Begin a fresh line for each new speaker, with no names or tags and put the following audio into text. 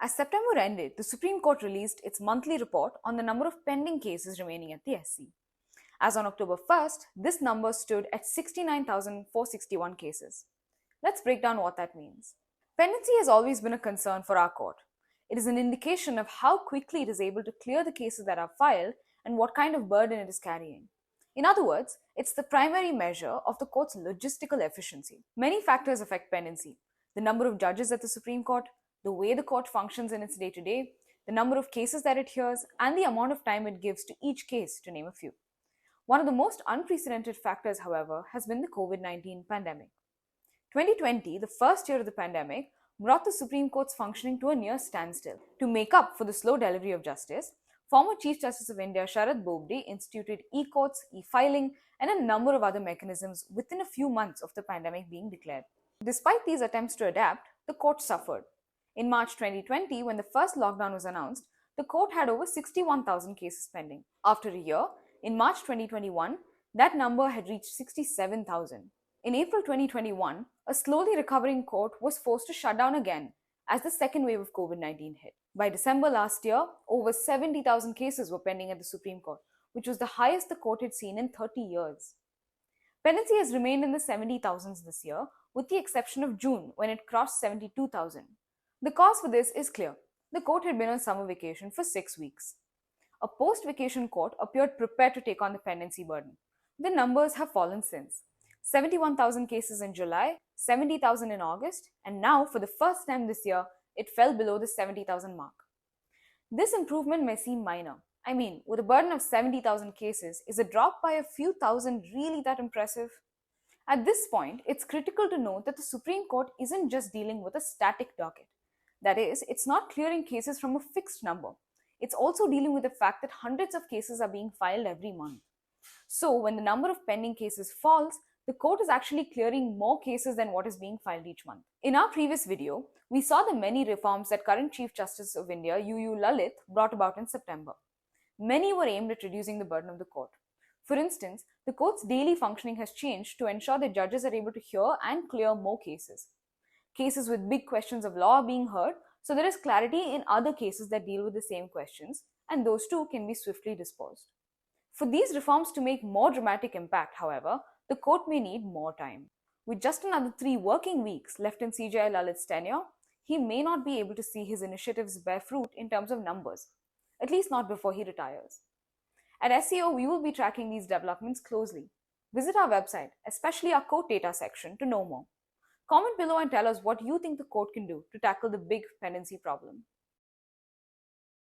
As September ended, the Supreme Court released its monthly report on the number of pending cases remaining at the SC. As on October 1st, this number stood at 69,461 cases. Let's break down what that means. Pendency has always been a concern for our court. It is an indication of how quickly it is able to clear the cases that are filed and what kind of burden it is carrying. In other words, it's the primary measure of the court's logistical efficiency. Many factors affect pendency: the number of judges at the Supreme Court, the way the court functions in its day to day, the number of cases that it hears, and the amount of time it gives to each case, to name a few. One of the most unprecedented factors, however, has been the COVID-19 pandemic. 2020, the first year of the pandemic, brought the Supreme Court's functioning to a near standstill. To make up for the slow delivery of justice, former Chief Justice of India Sharad Bobde instituted e-courts, e-filing, and a number of other mechanisms within a few months of the pandemic being declared. Despite these attempts to adapt, the court suffered. In March 2020, when the first lockdown was announced, the court had over 61,000 cases pending. After a year, in March 2021, that number had reached 67,000. In April 2021, a slowly recovering court was forced to shut down again as the second wave of COVID-19 hit. By December last year, over 70,000 cases were pending at the Supreme Court, which was the highest the court had seen in 30 years. Pendency has remained in the 70,000s this year, with the exception of June, when it crossed 72,000. The cause for this is clear. The court had been on summer vacation for 6 weeks. A post-vacation court appeared prepared to take on the pendency burden. The numbers have fallen since. 71,000 cases in July, 70,000 in August, and now, for the first time this year, it fell below the 70,000 mark. This improvement may seem minor. I mean, with a burden of 70,000 cases, is a drop by a few thousand really that impressive? At this point, it's critical to note that the Supreme Court isn't just dealing with a static docket. That is, it's not clearing cases from a fixed number. It's also dealing with the fact that hundreds of cases are being filed every month. So, when the number of pending cases falls, the court is actually clearing more cases than what is being filed each month. In our previous video, we saw the many reforms that current Chief Justice of India, UU Lalit, brought about in September. Many were aimed at reducing the burden of the court. For instance, the court's daily functioning has changed to ensure that judges are able to hear and clear more cases. Cases with big questions of law are being heard, so there is clarity in other cases that deal with the same questions, and those too can be swiftly disposed. For these reforms to make more dramatic impact, however, the court may need more time. With just another 3 working weeks left in CJI Lalit's tenure, he may not be able to see his initiatives bear fruit in terms of numbers, at least not before he retires. At SCO, we will be tracking these developments closely. Visit our website, especially our court data section, to know more. Comment below and tell us what you think the court can do to tackle the big pendency problem.